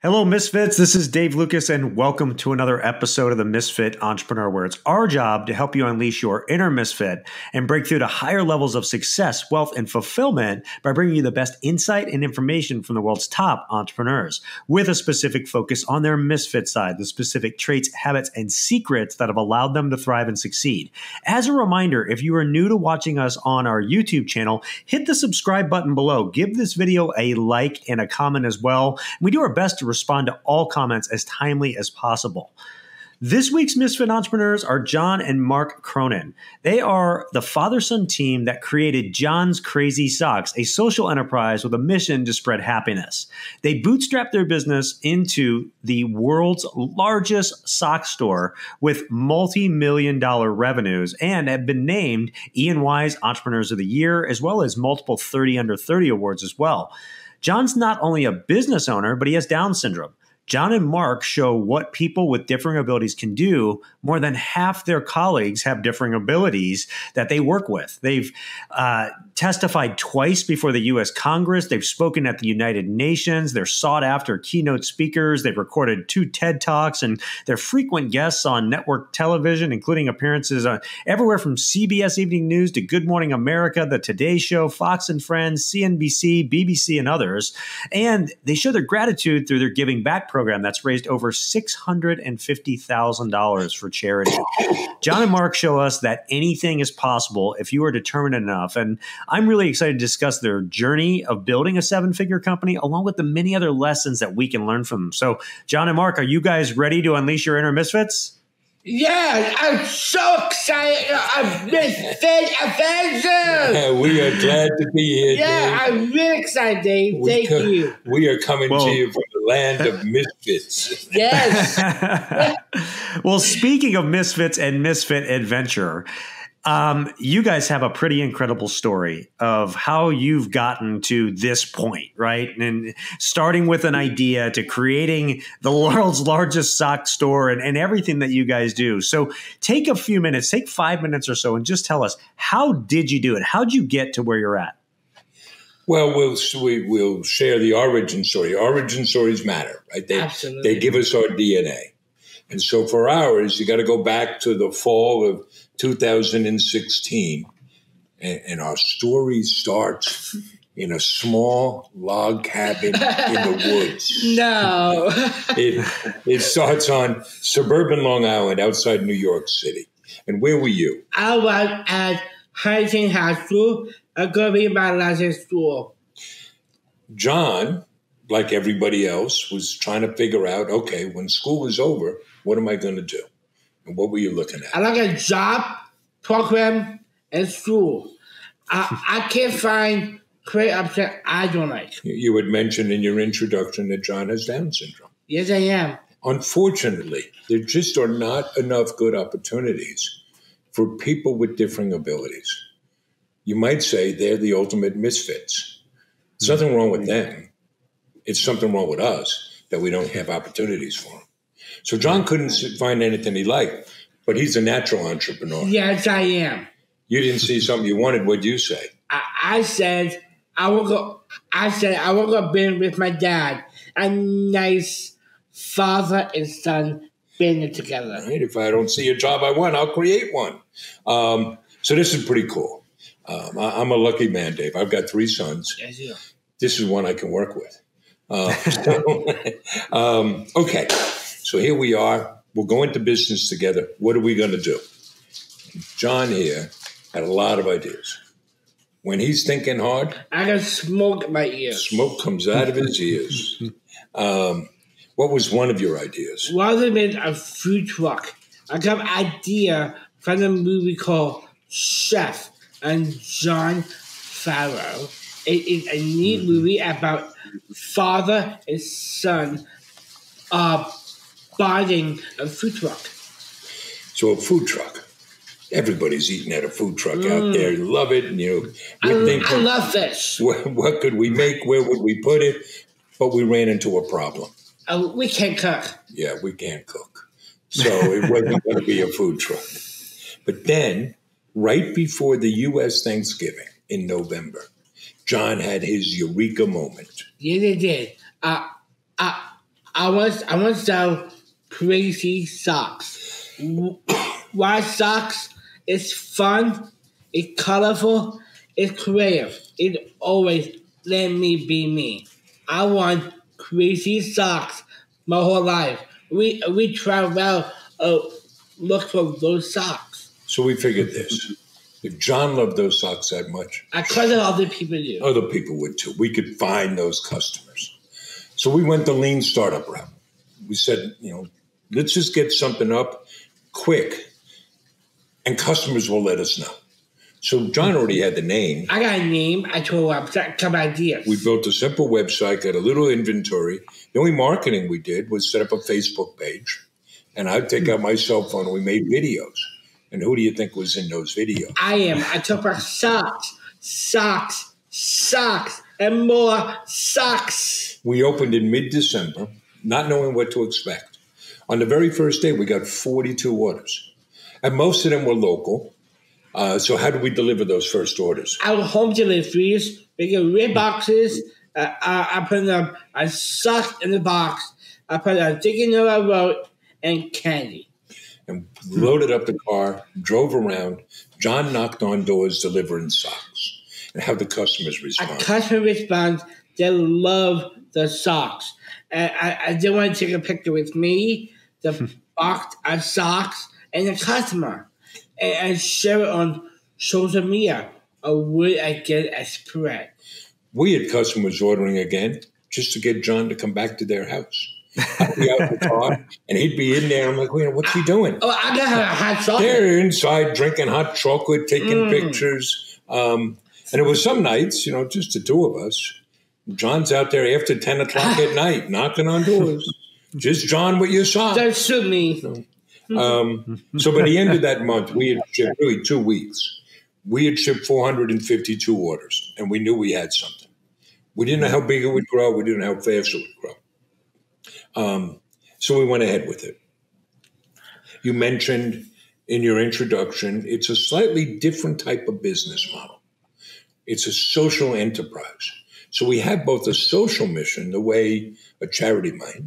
Hello, Misfits. This is Dave Lukas, and welcome to another episode of the Misfit Entrepreneur, where it's our job to help you unleash your inner misfit and break through to higher levels of success, wealth, and fulfillment by bringing you the best insight and information from the world's top entrepreneurs, with a specific focus on their misfit side, the specific traits, habits, and secrets that have allowed them to thrive and succeed. As a reminder, if you are new to watching us on our YouTube channel, hit the subscribe button below. Give this video a like and a comment as well. We do our best to respond to all comments as timely as possible. This week's Misfit Entrepreneurs are John and Mark Cronin. They are the father-son team that created John's Crazy Socks, a social enterprise with a mission to spread happiness. They bootstrapped their business into the world's largest sock store with multi-million-dollar revenues and have been named E&Y's Entrepreneurs of the Year, as well as multiple 30 Under 30 awards as well. John's not only a business owner, but he has Down syndrome. John and Mark show what people with differing abilities can do. More than half their colleagues have differing abilities that they work with. They've testified twice before the U.S. Congress. They've spoken at the United Nations. They're sought after keynote speakers. They've recorded 2 TED Talks, and they're frequent guests on network television, including appearances everywhere from CBS Evening News to Good Morning America, The Today Show, Fox and Friends, CNBC, BBC, and others. And they show their gratitude through their giving back program that's raised over $650,000 for charity. John and Mark show us that anything is possible if you are determined enough. And I'm really excited to discuss their journey of building a 7-figure company, along with the many other lessons that we can learn from them. So, John and Mark, are you guys ready to unleash your inner misfits? Yeah, I'm so excited. I'm Misfit Adventure. We are glad to be here, Yeah, Dave. I'm really excited, Dave. Thank you. We are coming to you from the land of misfits. Yes. Well, speaking of misfits and misfit adventure, you guys have a pretty incredible story of how you've gotten to this point, right? And starting with an idea to creating the world's largest sock store and everything that you guys do. So take a few minutes, take 5 minutes or so, and just tell us, how did you do it? How'd you get to where you're at? Well, we'll share the origin story. Origin stories matter, right? Absolutely. They give us our DNA. And so for ours, you got to go back to the fall of 2016. And our story starts in a small log cabin in the woods. No. It starts on suburban Long Island outside New York City. And where were you? I was at Huntington High School. I'm going to be my last school. John, like everybody else, was trying to figure out, okay, when school was over, what am I going to do? And what were you looking at? I like a job, program, and school. I can't find great option I don't like. You had mentioned in your introduction that John has Down syndrome. Yes, I am. Unfortunately, there just are not enough good opportunities for people with differing abilities. You might say they're the ultimate misfits. There's nothing wrong with them. It's something wrong with us that we don't have opportunities for them. So John couldn't find anything he liked, but he's a natural entrepreneur. Yes, I am. You didn't see something you wanted. What'd you say? I said I will go be with my dad. A nice father and son being together. Right? If I don't see a job I want, I'll create one. So this is pretty cool. I'm a lucky man, Dave. I've got 3 sons. Yes, you. This is one I can work with. Okay. So here we are. We'll go into business together. What are we going to do? John here had a lot of ideas. When he's thinking hard, I got smoke in my ears. smoke comes out of his ears. What was one of your ideas? Rather than a food truck, I got an idea from a movie called Chef and John Favreau. It is a neat movie about father and son buying a food truck. So a food truck. Everybody's eating at a food truck out there. You love it. And I love fish. What could we make? Where would we put it? But we ran into a problem. We can't cook. Yeah, we can't cook. So it wasn't going to be a food truck. But then, right before the U.S. Thanksgiving in November, John had his eureka moment. Yeah, they did. I want to sell crazy socks. Why socks? It's fun, it's colorful, it's creative. It always let me be me. I want crazy socks my whole life. We travel look for those socks. So we figured this. If John loved those socks that much, I cousin other people do. other people would too. We could find those customers. So we went the lean startup route. We said, let's just get something up quick and customers will let us know. So John already had the name. I got a name. I told him a couple ideas. We built a simple website, got a little inventory. The only marketing we did was set up a Facebook page. And I'd take out my cell phone and we made videos. And who do you think was in those videos? I talk about socks, and more socks. We opened in mid-December, not knowing what to expect. On the very first day, we got 42 orders. And most of them were local. So how did we deliver those first orders? Our home deliveries, we get red boxes. I put them a sock in the box. I put a sticky note I wrote and candy. And loaded up the car, drove around. John knocked on doors delivering socks. And how the customers respond. A customer responds, they love the socks. And I didn't want to take a picture with me, the box of socks, and the customer. And share it on social media. Or would I get a spread? We had customers ordering again just to get John to come back to their house. I'd be out in the car, and he'd be in there. I'm like, what's he doing? Oh, I got a hot chocolate. They're inside drinking hot chocolate, taking pictures. And it was some nights, just the two of us. John's out there after 10 o'clock at night, knocking on doors. Just John with your socks. Don't shoot me. So by the end of that month, we had shipped, really 2 weeks, we had shipped 452 orders, and we knew we had something. We didn't know how big it would grow. We didn't know how fast it would grow. So we went ahead with it. You mentioned in your introduction, it's a slightly different type of business model. It's a social enterprise. So we have both a social mission, the way a charity might,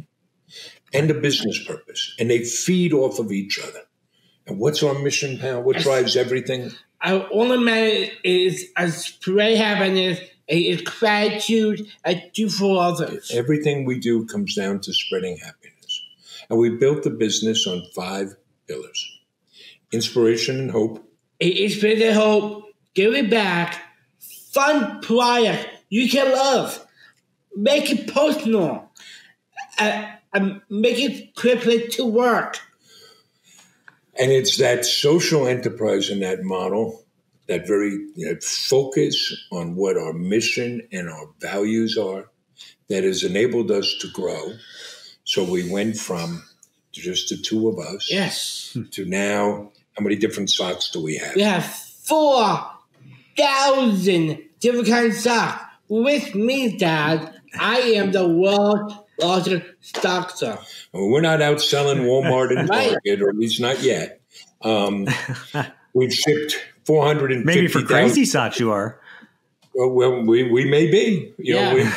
and a business purpose. And they feed off of each other. And what's our mission, pal? What drives everything? Our only matter is a spray happiness. It's gratitude I do for others. Everything we do comes down to spreading happiness. And we built the business on 5 pillars. Inspiration and hope. Inspiration and hope. Give it back. Fun product you can love. Make it personal. Make it quickly to work. And it's that social enterprise in that model, that very focus on what our mission and our values are, that has enabled us to grow. So we went from just the two of us to now, how many different socks do we have? We have 4,000 different kinds of socks. With me, Dad, I am the world's largest stock seller. Well, we're not out selling Walmart and Target, or at least not yet. We've shipped 450,000. Maybe for crazy socks you are. Well, we may be. We've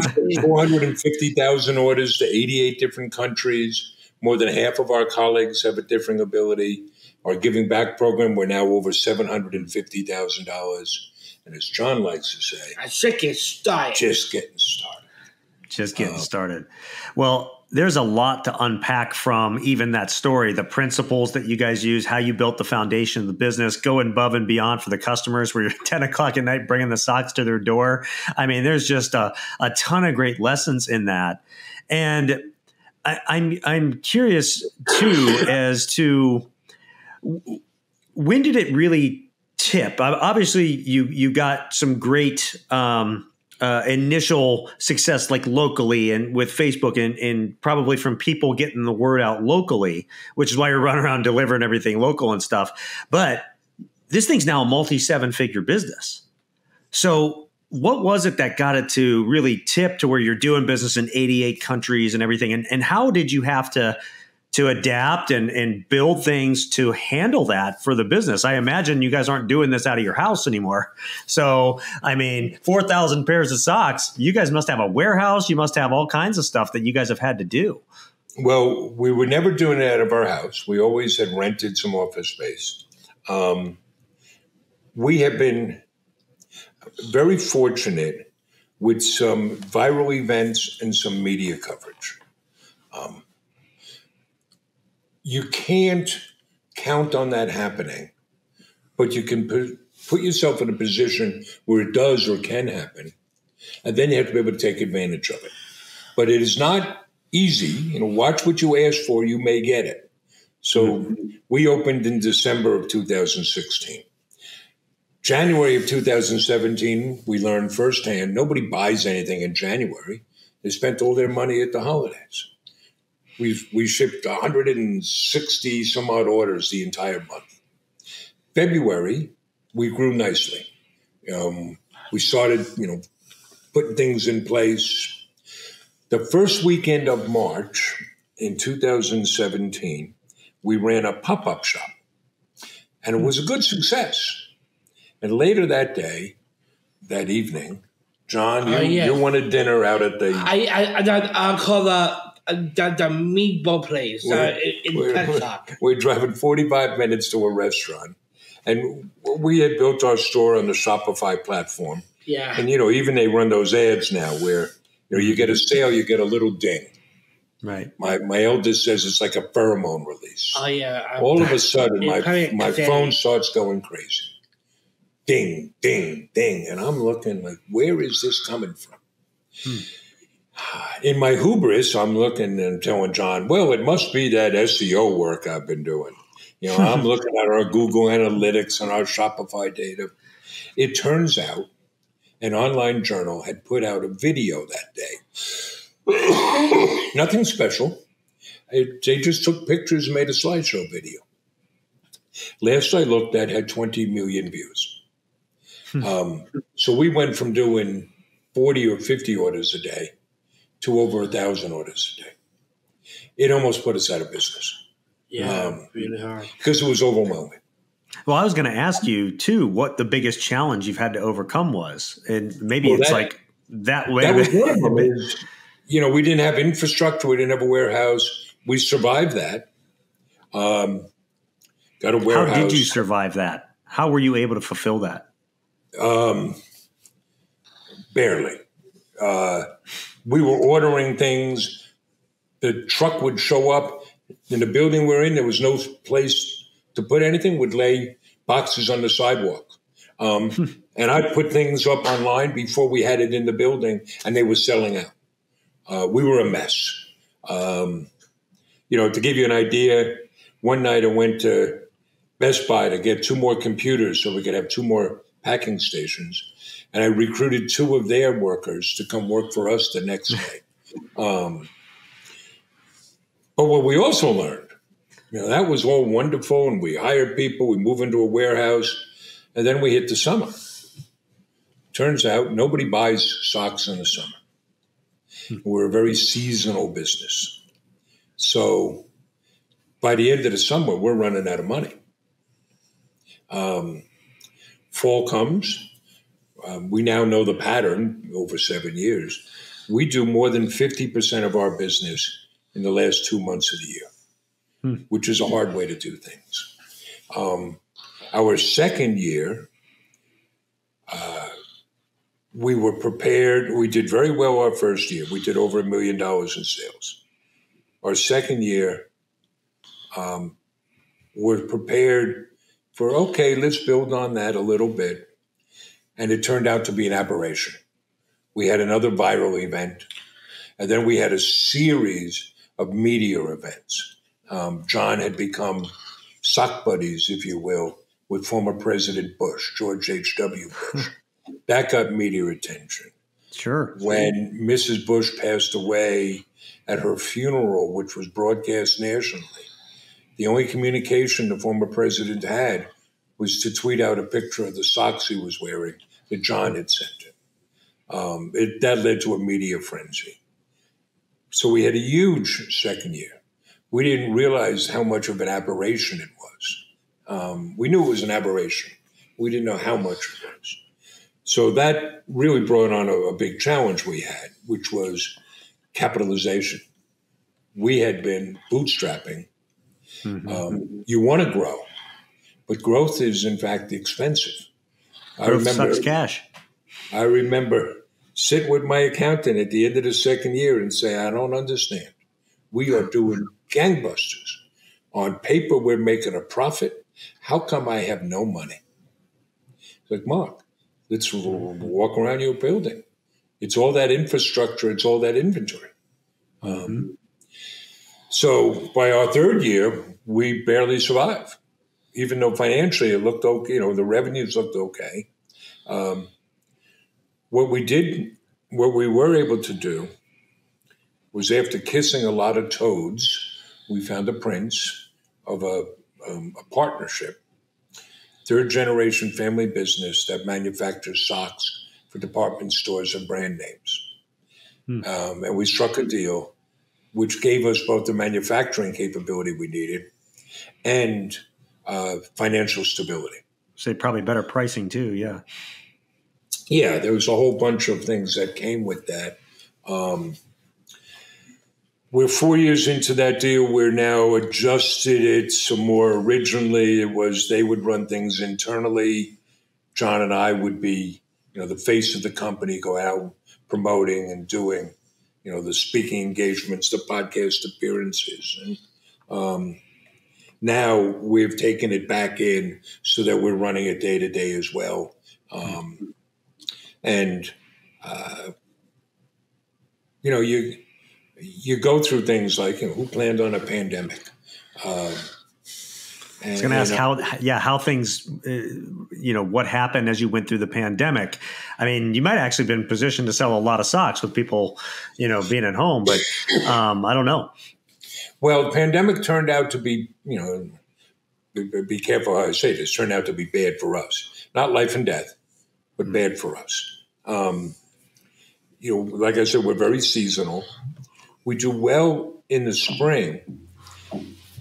shipped 450,000 orders to 88 different countries. More than half of our colleagues have a differing ability. Our giving back program, we're now over $750,000. And as John likes to say, just getting started. Just getting started. Just getting started. Well, there's a lot to unpack from even that story, the principles that you guys use, how you built the foundation of the business, going above and beyond for the customers where you're 10 o'clock at night bringing the socks to their door. I mean, there's just a ton of great lessons in that. And I'm curious, too, as to when did it really tip? Obviously, you got some great initial success, like locally and with Facebook, and probably from people getting the word out locally, which is why you're running around delivering everything local and stuff. But this thing's now a multi-7-figure business. So what was it that got it to really tip to where you're doing business in 88 countries and everything? And how did you have to to adapt and build things to handle that for the business. I imagine you guys aren't doing this out of your house anymore. So, I mean, 4,000 pairs of socks, you guys must have a warehouse. You must have all kinds of stuff that you guys have had to do. Well, we were never doing it out of our house. We always had rented some office space. We have been very fortunate with some viral events and some media coverage. You can't count on that happening, but you can put yourself in a position where it does or can happen, and then you have to be able to take advantage of it. But it is not easy. Watch what you ask for, you may get it. So we opened in December of 2016. January of 2017, we learned firsthand, nobody buys anything in January. They spent all their money at the holidays. We shipped 160 some odd orders the entire month. February, we grew nicely. We started, putting things in place. The first weekend of March in 2017, we ran a pop-up shop, and it was a good success. And later that day, that evening, John, you wanted dinner out at the... I call the meatball place in Texas. We're driving 45 minutes to a restaurant, and we had built our store on the Shopify platform. Yeah. And, even they run those ads now where, you get a sale, you get a little ding. Right. My eldest says it's like a pheromone release. Oh, yeah. All of a sudden, my phone starts going crazy. Ding, ding, ding. And I'm looking like, where is this coming from? In my hubris, I'm looking and telling John, well, it must be that SEO work I've been doing. I'm looking at our Google Analytics and our Shopify data. It turns out an online journal had put out a video that day. Nothing special. They just took pictures and made a slideshow video. Last I looked, that had 20 million views. So we went from doing 40 or 50 orders a day to over 1,000 orders a day. It almost put us out of business. Yeah, really hard. Because it was overwhelming. Well, I was going to ask you, too, what the biggest challenge you've had to overcome was. And maybe it's like that way. That was one of them. We didn't have infrastructure. We didn't have a warehouse. We survived that. Got a warehouse. How did you survive that? How were you able to fulfill that? Barely. We were ordering things. The truck would show up in the building we're in. There was no place to put anything. Would lay boxes on the sidewalk. And I'd put things up online before we had it in the building, and they were selling out. We were a mess. To give you an idea, one night I went to Best Buy to get 2 more computers so we could have 2 more packing stations. And I recruited 2 of their workers to come work for us the next day. But what we also learned, that was all wonderful, and we hired people, we moved into a warehouse, and then we hit the summer. Turns out nobody buys socks in the summer. We're a very seasonal business. So by the end of the summer, we're running out of money. Fall comes. We now know the pattern over 7 years. We do more than 50% of our business in the last 2 months of the year, which is a hard way to do things. Our second year, we were prepared. We did very well our first year. We did over $1 million in sales. Our second year, we're prepared for, okay, let's build on that a little bit. And it turned out to be an aberration. We had another viral event, and then we had a series of media events. John had become sock buddies, if you will, with former President Bush, George H.W. Bush. That got media attention. Sure. When Mrs. Bush passed away at her funeral, which was broadcast nationally, the only communication the former president had was to tweet out a picture of the socks he was wearing that John had sent him. That led to a media frenzy. So we had a huge second year. we didn't realize how much of an aberration it was. We knew it was an aberration. We didn't know how much it was. So that really brought on a big challenge we had, which was capitalization. We had been bootstrapping. You want to grow, but growth is, in fact, expensive. Growth sucks cash. I remember sitting with my accountant at the end of the second year and say, I don't understand. We are doing gangbusters. On paper, we're making a profit. How come I have no money? It's like, Mark, let's walk around your building. It's all that infrastructure. It's all that inventory. So by our third year, we barely survived, even though financially it looked okay. The revenues looked okay. What we were able to do was, after kissing a lot of toads, we found a prince of a partnership, third-generation family business that manufactures socks for department stores and brand names. And we struck a deal which gave us both the manufacturing capability we needed and financial stability. So probably better pricing too, yeah. Yeah, there was a whole bunch of things that came with that. We're 4 years into that deal. We're now adjusted it some more. Originally, it was they would run things internally. John and I would be, the face of the company, go out promoting and doing, the speaking engagements, the podcast appearances. And now we've taken it back in so that we're running it day to day as well. You go through things like, who planned on a pandemic? I was going to ask how things, what happened as you went through the pandemic. I mean, you might have actually been positioned to sell a lot of socks with people, being at home, but I don't know. Well, the pandemic turned out to be, be careful how I say this, turned out to be bad for us. Not life and death, but bad for us. Like I said, we're very seasonal. We do well in the spring,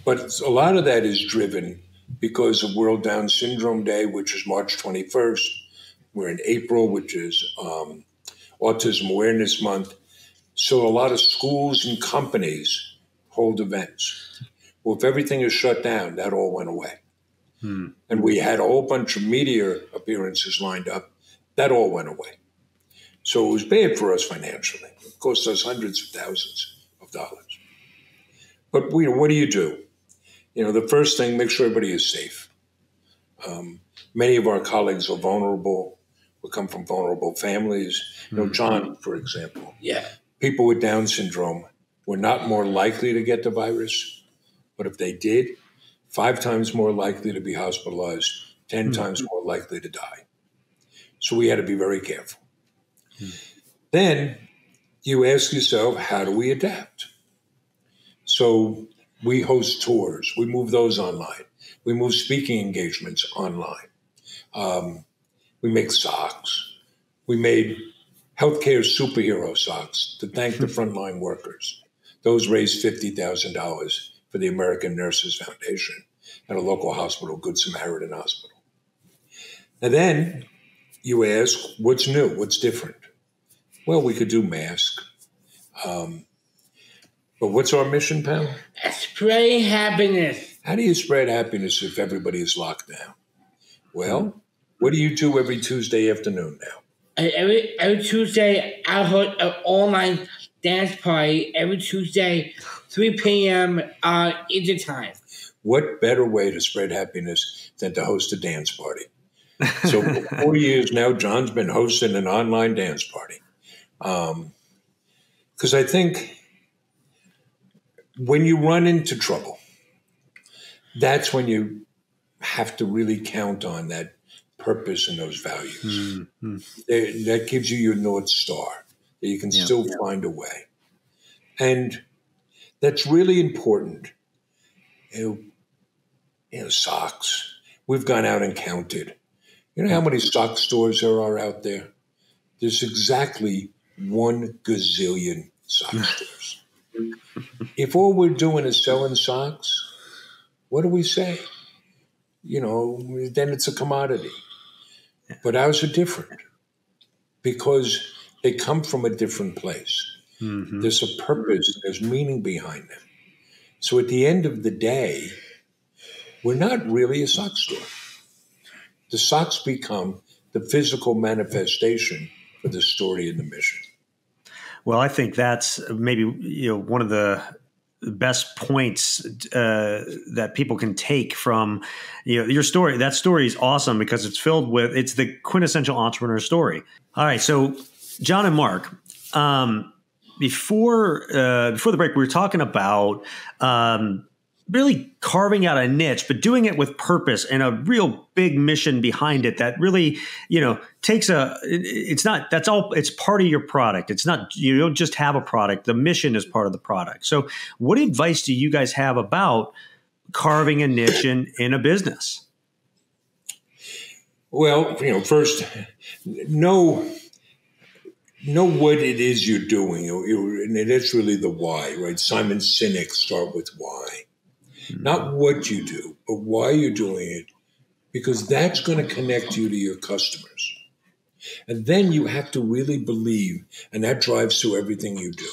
but a lot of that is driven because of World Down Syndrome Day, which is March 21st. We're in April, which is Autism Awareness Month. So a lot of schools and companies hold events. Well, if everything is shut down, that all went away. And we had a whole bunch of media appearances lined up. That all went away. So it was bad for us financially. It cost us hundreds of thousands of dollars. But what do you do? The first thing, make sure everybody is safe. Many of our colleagues are vulnerable. We come from vulnerable families. John, for example. Yeah. People with Down syndrome were not more likely to get the virus, but if they did, 5 times more likely to be hospitalized, 10 times more likely to die. So we had to be very careful. Then you ask yourself, how do we adapt? So we host tours. We move those online. We move speaking engagements online. We make socks. We made healthcare superhero socks to thank the frontline workers. Those raised $50,000 for the American Nurses Foundation at a local hospital, Good Samaritan Hospital. And then you ask, what's new? What's different? Well, we could do masks. But what's our mission, Pam? Spread happiness. How do you spread happiness if everybody is locked down? Well, what do you do every Tuesday afternoon now? Every Tuesday, I host an online dance party every Tuesday, 3 p.m. Eastern time. What better way to spread happiness than to host a dance party? So for 4 years now, John's been hosting an online dance party. Because I think when you run into trouble, that's when you have to really count on that purpose and those values. That gives you your North Star, that you can still find a way. And that's really important. Socks. We've gone out and counted. You know how many sock stores there are out there? There's exactly 1 gazillion sock stores. If all we're doing is selling socks, what do we say? Then it's a commodity. But ours are different because they come from a different place. Mm-hmm. There's a purpose, there's meaning behind them. So at the end of the day, we're not really a sock store. The socks become the physical manifestation for the story and the mission. Well, I think that's maybe one of the best points that people can take from your story. That story is awesome because it's the quintessential entrepreneur story. All right, so John and Mark, before the break, we were talking about really carving out a niche, but doing it with purpose and a real big mission behind it that really, takes it's part of your product. It's not, you don't just have a product. The mission is part of the product. So what advice do you guys have about carving a niche in a business? Well, first, know what it is you're doing. And that's really the why, right? Simon Sinek, start with why. Not what you do, but why you're doing it, because that's going to connect you to your customers. And then you have to really believe, and that drives through everything you do.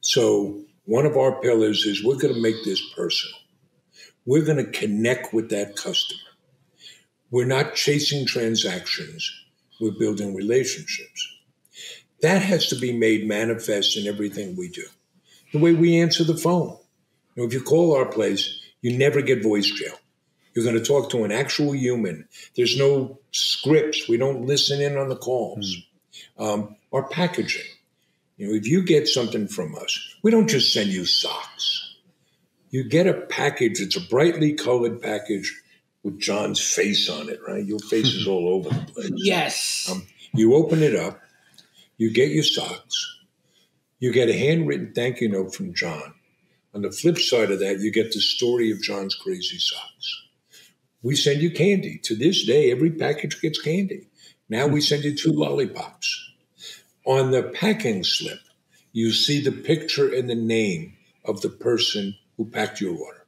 So one of our pillars is we're going to make this personal. We're going to connect with that customer. We're not chasing transactions. We're building relationships. That has to be made manifest in everything we do. The way we answer the phone. If you call our place, you never get voice jail. You're going to talk to an actual human. There's no scripts. We don't listen in on the calls. Our packaging. If you get something from us, we don't just send you socks. You get a package. It's a brightly colored package with John's face on it, right? Your face is all over the place. Yes. You open it up. You get your socks. You get a handwritten thank you note from John. On the flip side of that, you get the story of John's crazy socks. We send you candy. To this day, every package gets candy. Now we send you 2 lollipops. On the packing slip, you see the picture and the name of the person who packed your order.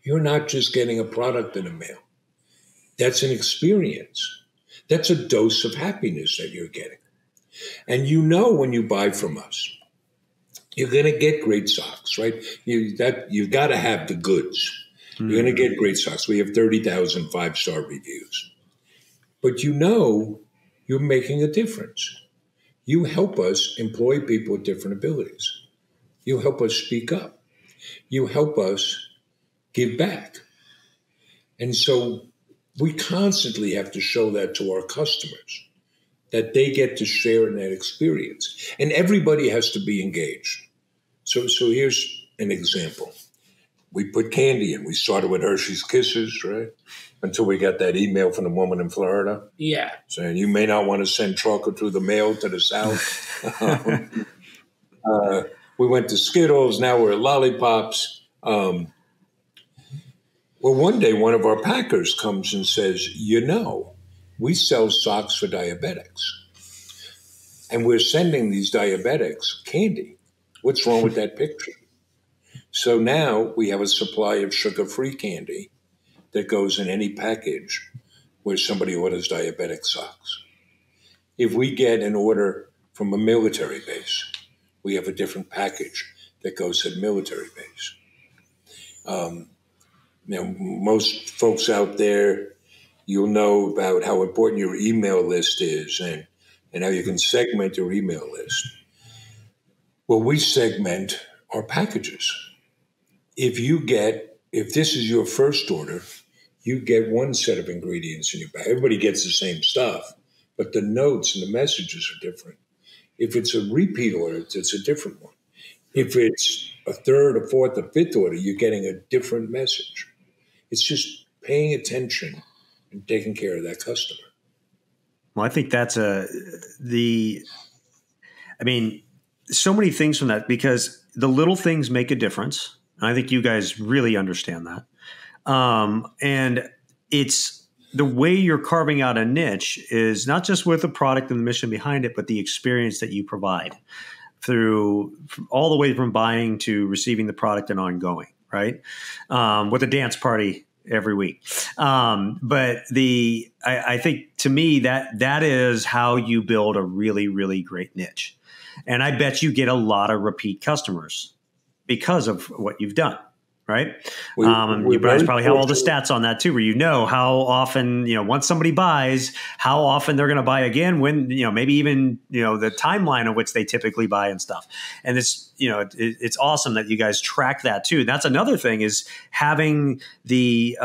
You're not just getting a product in the mail. That's an experience. That's a dose of happiness that you're getting. And when you buy from us, you're going to get great socks, right? You've got to have the goods. You're going to get great socks. We have 30,000 5-star reviews. But you're making a difference. You help us employ people with different abilities. You help us speak up. You help us give back. And so we constantly have to show that to our customers, that they get to share in that experience. And everybody has to be engaged. So here's an example. We put candy in. We started with Hershey's Kisses, right? Until we got that email from the woman in Florida. Yeah. Saying, you may not want to send chocolate through the mail to the South. We went to Skittles. Now we're at Lollipops. Well, one day one of our packers comes and says, we sell socks for diabetics. And we're sending these diabetics candy. What's wrong with that picture? So now we have a supply of sugar-free candy that goes in any package where somebody orders diabetic socks. If we get an order from a military base, we have a different package that goes to the military base. Most folks out there, you'll know about how important your email list is and how you can segment your email list. Well, we segment our packages. If this is your first order, you get one set of ingredients in your bag. Everybody gets the same stuff, but the notes and the messages are different. If it's a repeat order, it's a different one. If it's a third, a fourth, a fifth order, you're getting a different message. It's just paying attention and taking care of that customer. Well, I think that's so many things from that, because the little things make a difference. And I think you guys really understand that. And it's the way you're carving out a niche is not just with the product and the mission behind it, but the experience that you provide through all the way from buying to receiving the product and ongoing, right? With a dance party every week. But I think to me that is how you build a really, really great niche. And I bet you get a lot of repeat customers because of what you've done. Right. You guys probably have all the stats on that too, where you know how often, once somebody buys, how often they're going to buy again, when, maybe even, the timeline of which they typically buy and stuff. And it's awesome that you guys track that too. That's another thing, is having the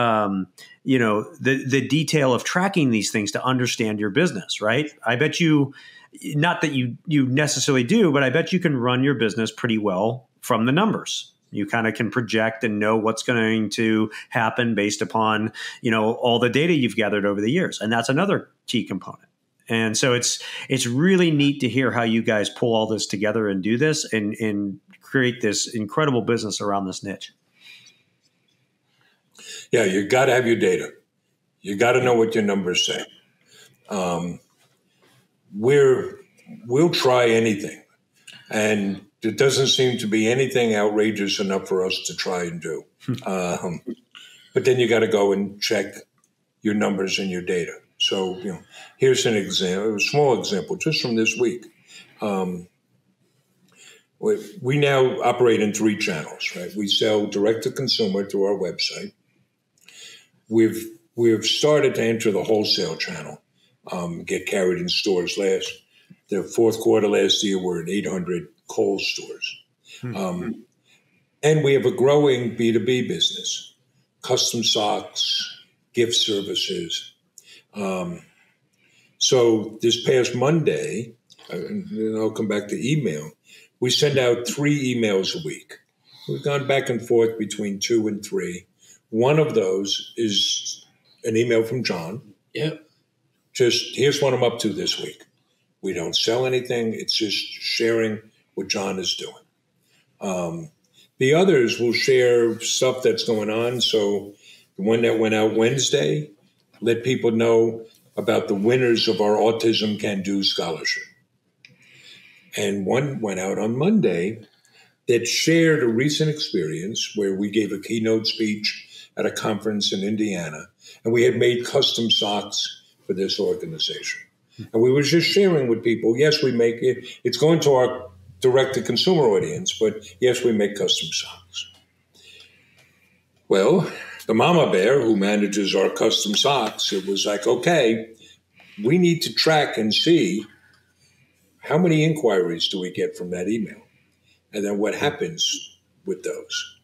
detail of tracking these things to understand your business. Right. I bet you, not that you necessarily do, but I bet you can run your business pretty well from the numbers. You kind of can project and know what's going to happen based upon, all the data you've gathered over the years. And that's another key component. And so it's really neat to hear how you guys pull all this together and do this and create this incredible business around this niche. Yeah, you got to have your data. You got to know what your numbers say. We'll try anything. And there doesn't seem to be anything outrageous enough for us to try and do. But then you got to go and check your numbers and your data. So, here's an example, a small example, just from this week. We now operate in 3 channels, right? We sell direct to consumer through our website. We've started to enter the wholesale channel, get carried in stores. The fourth quarter last year, we're at 800 Kohl's stores. And we have a growing B2B business, custom socks, gift services. So this past Monday, and then I'll come back to email, we send out 3 emails a week. We've gone back and forth between 2 and 3. One of those is an email from John. Yep. Just, here's what I'm up to this week. We don't sell anything. It's just sharing what John is doing. The others will share stuff that's going on. So the one that went out Wednesday, let people know about the winners of our Autism Can Do scholarship. And one went out on Monday that shared a recent experience where we gave a keynote speech at a conference in Indiana, and we had made custom socks for this organization. And we were just sharing with people, yes, we make it. It's going to our direct-to-consumer audience, but yes, we make custom socks. Well, the mama bear who manages our custom socks, it was like, okay, we need to track and see how many inquiries do we get from that email, and then what happens with those.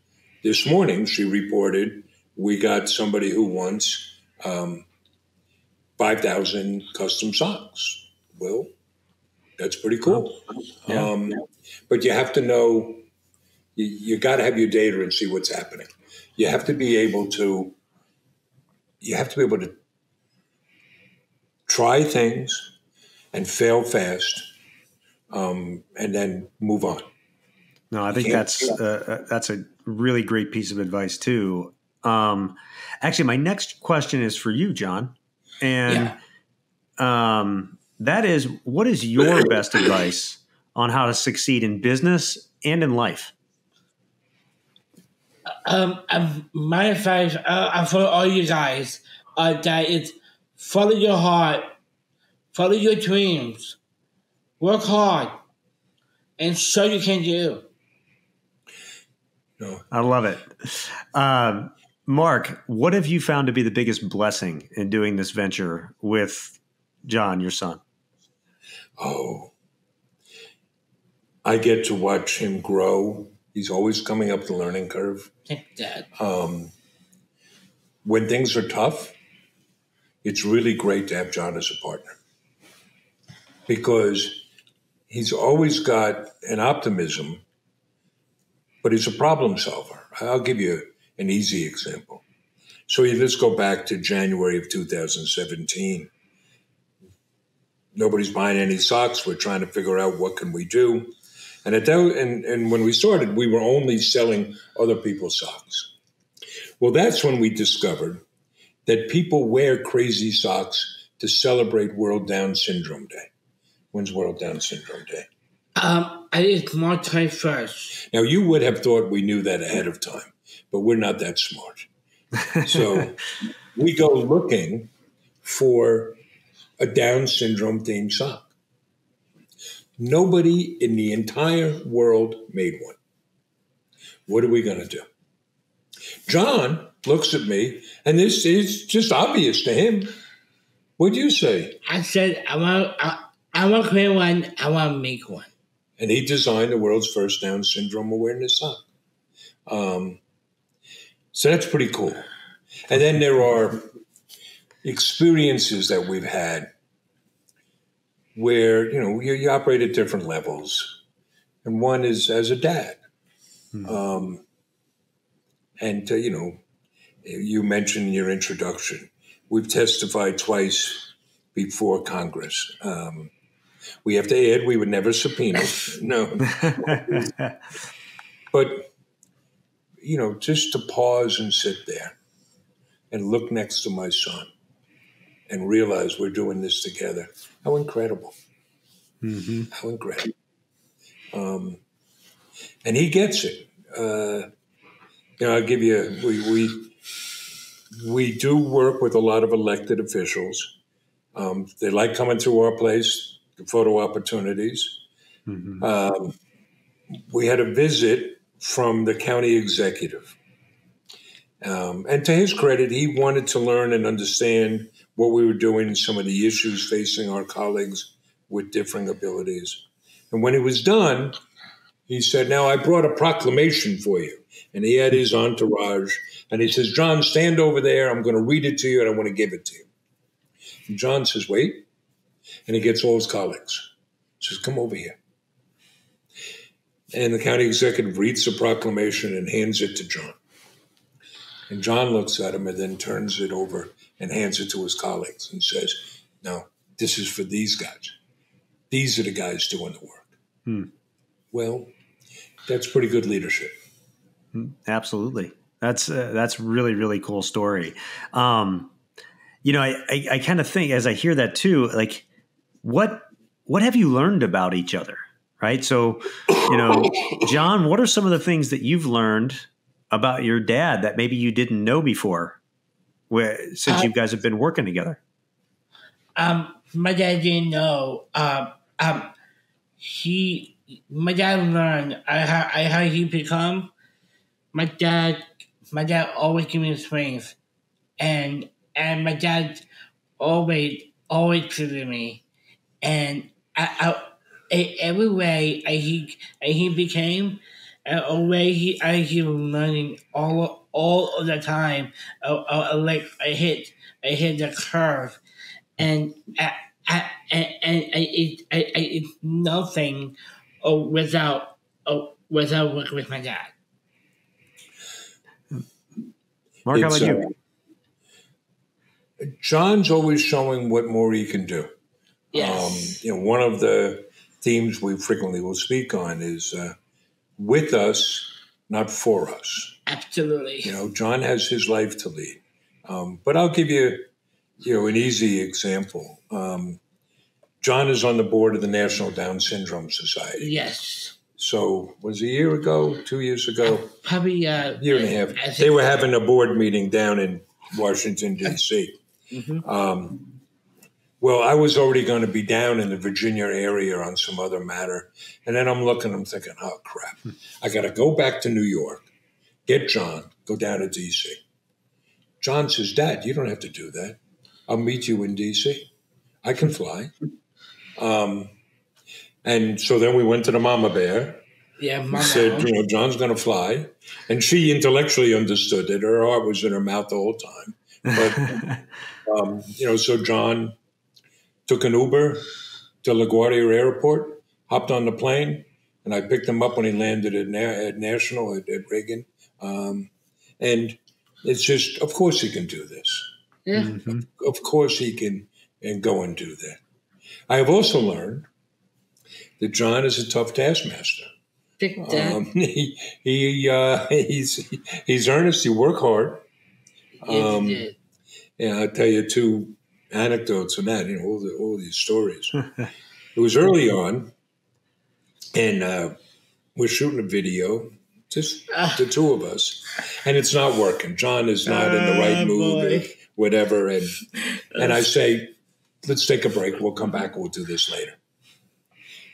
This morning, she reported we got somebody who wants 5,000 custom socks. Well, that's pretty cool. Yeah. But you have to know, you got to have your data and see what's happening. You have to be able to try things and fail fast, and then move on. No, I think that's a really great piece of advice too. Actually, my next question is for you, John. And that is, what is your best advice on how to succeed in business and in life? My advice for all you guys, that is follow your heart, follow your dreams, work hard, and show you can do. No. I love it. Mark, what have you found to be the biggest blessing in doing this venture with John, your son? Oh, I get to watch him grow. He's always coming up the learning curve. Dad. When things are tough, it's really great to have John as a partner, because he's always got an optimism, but he's a problem solver. I'll give you an easy example. So let's go back to January of 2017. Nobody's buying any socks. We're trying to figure out what can we do. And when we started, we were only selling other people's socks. Well, that's when we discovered that people wear crazy socks to celebrate World Down Syndrome Day. When's World Down Syndrome Day? It's March 31st. Now, you would have thought we knew that ahead of time, but we're not that smart. So we go looking for a Down syndrome themed sock. Nobody in the entire world made one. What are we going to do? John looks at me, and this is just obvious to him. What'd you say? I said, I want to create one. I want to make one. And he designed the world's first Down syndrome awareness sock. So that's pretty cool. And then there are experiences that we've had where, you operate at different levels. And one is as a dad. You mentioned in your introduction, we've testified twice before Congress. We have to add, we would never subpoena. No. But, just to pause and sit there and look next to my son and realize we're doing this together. How incredible. Mm-hmm. How incredible. And he gets it. I'll give you, we do work with a lot of elected officials. They like coming through our place, the photo opportunities. Mm-hmm. We had a visit from the county executive. And to his credit, he wanted to learn and understand what we were doing and some of the issues facing our colleagues with differing abilities. And when it was done, he said, now I brought a proclamation for you. And he had his entourage. And he says, John, stand over there. I'm going to read it to you and I want to give it to you. And John says, wait. And he gets all his colleagues. He says, come over here. And the county executive reads the proclamation and hands it to John. And John looks at him and then turns it over and hands it to his colleagues and says, no, this is for these guys. These are the guys doing the work. Well, that's pretty good leadership. Absolutely. That's really, really cool story. I kind of think as I hear that too, like what have you learned about each other? Right. So, John, what are some of the things that you've learned about your dad that maybe you didn't know before since you guys have been working together? My dad didn't know. My dad learned how he become. My dad always gave me strength, and my dad always treated me, and every way he became, a way he was learning all of the time. Like I hit the curve, and it's nothing without working with my dad. Mark, how about you? John's always showing what more he can do. Yes. One of the themes we frequently will speak on is with us, not for us. Absolutely. John has his life to lead. But I'll give you, an easy example. John is on the board of the National Down Syndrome Society. Yes. So was it a year ago, 2 years ago? Probably a year and a half. They were having a board meeting down in Washington, D.C. Mm-hmm. Well, I was already going to be down in the Virginia area on some other matter. And then I'm thinking, oh, crap. I got to go back to New York, get John, go down to D.C. John says, Dad, you don't have to do that. I'll meet you in D.C. I can fly. And so then we went to the Mama Bear. Yeah, Mama. Said, John's going to fly. And she intellectually understood it. Her heart was in her mouth the whole time. But, so John took an Uber to LaGuardia Airport, hopped on the plane, and I picked him up when he landed at National, at Reagan. And it's just, of course he can do this. Yeah. Mm-hmm. Of course he can go and do that. I have also learned that John is a tough taskmaster. He's earnest. He work hard. Yes, and I'll tell you two anecdotes on that. All these stories. It was early on. And we're shooting a video, just the two of us, and it's not working. John is not in the right mood or whatever. And I say, let's take a break. We'll come back. We'll do this later.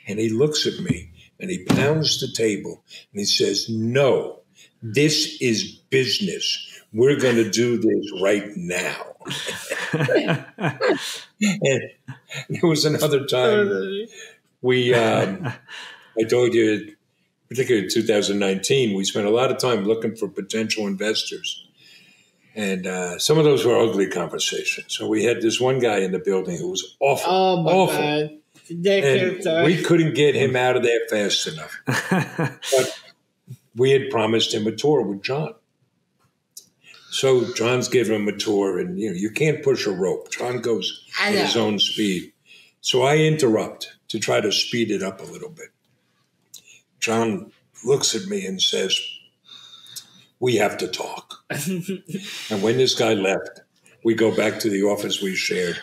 And he looks at me and he pounds the table and he says, no, this is business. We're going to do this right now. And there was another time I told you, particularly in 2019, we spent a lot of time looking for potential investors. And some of those were ugly conversations. So we had this one guy in the building who was awful. Oh, my awful. God. And we couldn't get him out of there fast enough. But we had promised him a tour with John. So John's giving him a tour, and you can't push a rope. John goes at his own speed. So I interrupt to try to speed it up a little bit. John looks at me and says, we have to talk. And when this guy left, we go back to the office we shared.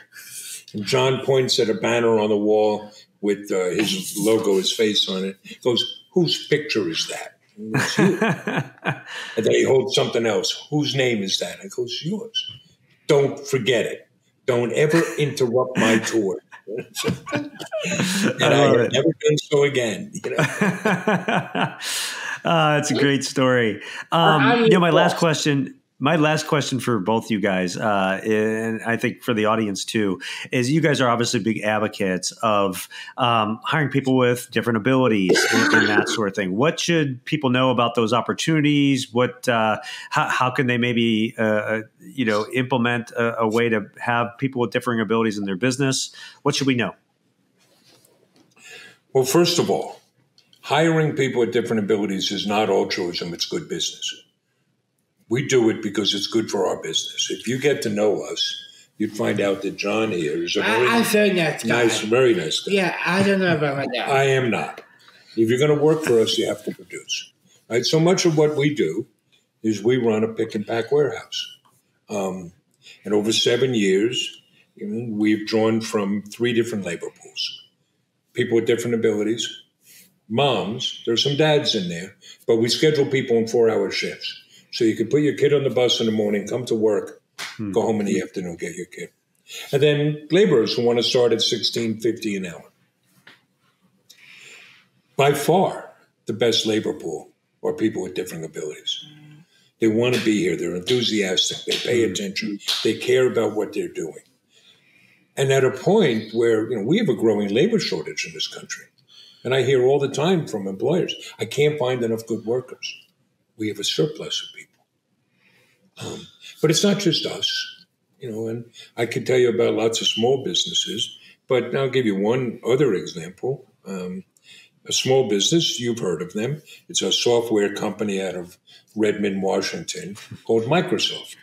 And John points at a banner on the wall with his logo, his face on it. He goes, whose picture is that? And it's you. And then he holds something else. Whose name is that? And it goes, yours. Don't forget it. Don't ever interrupt my tour. And I have never done so again. It's a great story. My last question for both you guys, and I think for the audience too, is you guys are obviously big advocates of hiring people with different abilities and that sort of thing. What should people know about those opportunities? How can they maybe implement a way to have people with differing abilities in their business? What should we know? Well, first of all, hiring people with different abilities is not altruism; it's good business. We do it because it's good for our business. If you get to know us, you'd find out that John here is a very nice guy. Yeah, I don't know about that. I am not. If you're going to work for us, you have to produce. Right? So much of what we do is we run a pick and pack warehouse. And over 7 years, we've drawn from 3 different labor pools. People with different abilities, moms, there's some dads in there, but we schedule people in 4-hour shifts. So you can put your kid on the bus in the morning, come to work, go home in the afternoon, get your kid. And then laborers who want to start at $16.50 an hour. By far, the best labor pool are people with different abilities. They want to be here. They're enthusiastic. They pay attention. They care about what they're doing. And at a point where we have a growing labor shortage in this country. And I hear all the time from employers, I can't find enough good workers. We have a surplus of people. But it's not just us, and I could tell you about lots of small businesses, but I'll give you one other example. A small business, you've heard of them. It's a software company out of Redmond, Washington called Microsoft.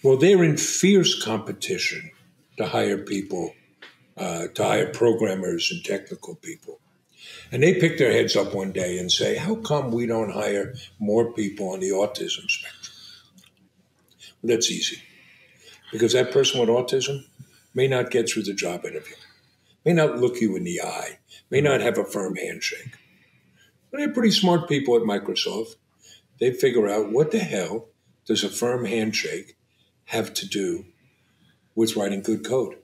Well, they're in fierce competition to hire people, to hire programmers and technical people. And they pick their heads up one day and say, how come we don't hire more people on the autism spectrum? Well, that's easy. Because that person with autism may not get through the job interview, may not look you in the eye, may not have a firm handshake. But they're pretty smart people at Microsoft. They figure out what the hell does a firm handshake have to do with writing good code?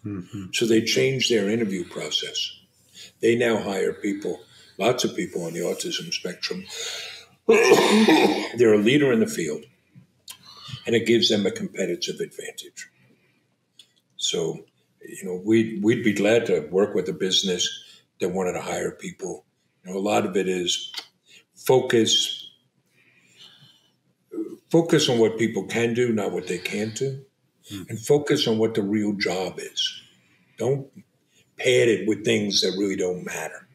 Mm-hmm. So they change their interview process. They now hire people, lots of people on the autism spectrum. They're a leader in the field, and it gives them a competitive advantage. So, we'd be glad to work with a business that wanted to hire people. A lot of it is focus on what people can do, not what they can't do, and focus on what the real job is. Don't pad it with things that really don't matter.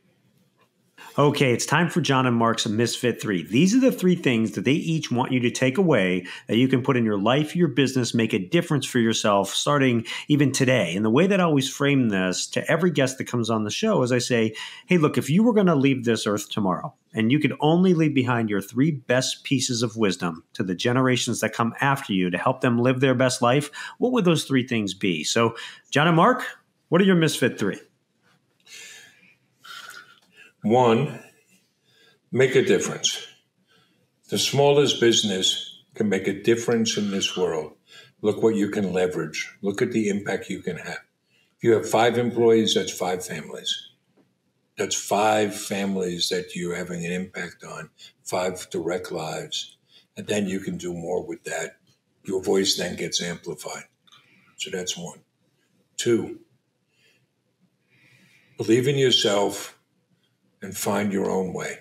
Okay, it's time for John and Mark's Misfit 3. These are the 3 things that they each want you to take away that you can put in your life, your business, make a difference for yourself starting even today. And the way that I always frame this to every guest that comes on the show is I say, hey, look, if you were going to leave this earth tomorrow and you could only leave behind your 3 best pieces of wisdom to the generations that come after you to help them live their best life, what would those 3 things be? So, John and Mark, what are your Misfit 3? One, make a difference. The smallest business can make a difference in this world. Look what you can leverage. Look at the impact you can have. If you have 5 employees, that's 5 families. That's 5 families that you're having an impact on, 5 direct lives. And then you can do more with that. Your voice then gets amplified. So that's 1. 2, believe in yourself and find your own way.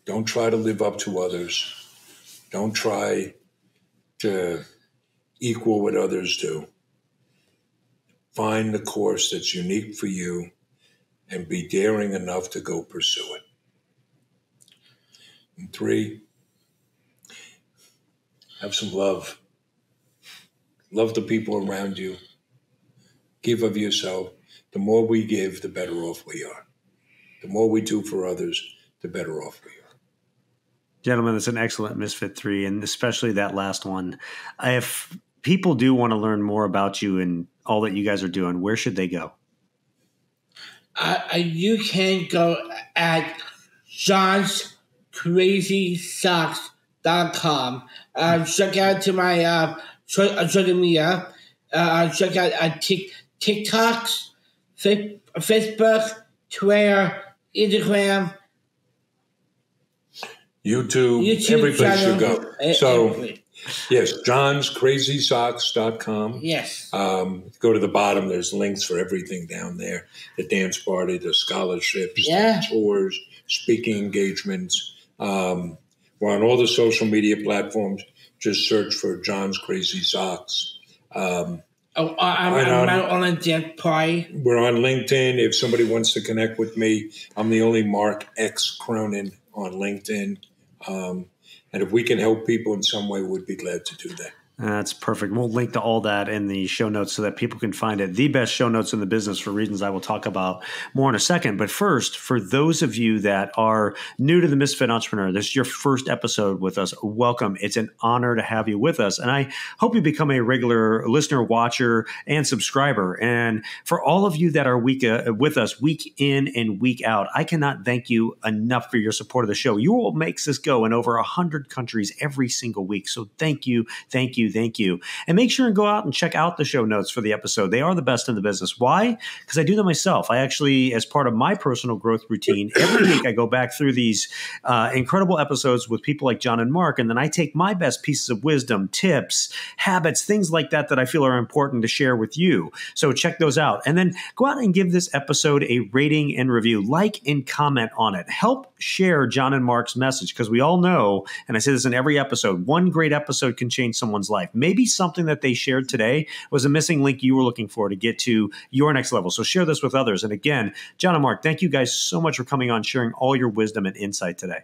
Don't try to live up to others. Don't try to equal what others do. Find the course that's unique for you and be daring enough to go pursue it. And 3, have some love. Love the people around you. Give of yourself. The more we give, the better off we are. The more we do for others, the better off we are. Gentlemen, that's an excellent Misfit 3, and especially that last one. If people do want to learn more about you and all that you guys are doing, where should they go? You can go at johnscrazysocks.com. Check out to my social media. Check out TikToks, Facebook, Twitter, Instagram, YouTube, every place you go. So, yes, johnscrazysocks.com. Yes. Go to the bottom. There's links for everything down there. The dance party, the scholarships, the tours, speaking engagements. We're on all the social media platforms. Just search for John's Crazy Socks. I'm on a dance party. We're on LinkedIn. If somebody wants to connect with me, I'm the only Mark X Cronin on LinkedIn. And if we can help people in some way, we'd be glad to do that. That's perfect. We'll link to all that in the show notes so that people can find it. The best show notes in the business for reasons I will talk about more in a second. But first, for those of you that are new to the Misfit Entrepreneur, this is your first episode with us. Welcome. It's an honor to have you with us. And I hope you become a regular listener, watcher, and subscriber. And for all of you that are with us week in and week out, I cannot thank you enough for your support of the show. You all makes this go in over 100 countries every single week. So thank you, thank you, thank you. And make sure and go out and check out the show notes for the episode. They are the best in the business. Why? Because I do them myself. I actually, as part of my personal growth routine, every week I go back through these incredible episodes with people like John and Mark, and then I take my best pieces of wisdom, tips, habits, things like that I feel are important to share with you. So check those out. And then go out and give this episode a rating and review. Like and comment on it. Help share John and Mark's message, because we all know, and I say this in every episode, one great episode can change someone's life. Maybe something that they shared today was a missing link you were looking for to get to your next level. So share this with others. And again, John and Mark, thank you guys so much for coming on, sharing all your wisdom and insight today.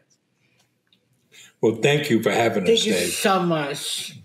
Well, thank you for having us, Dave. Thank you so much.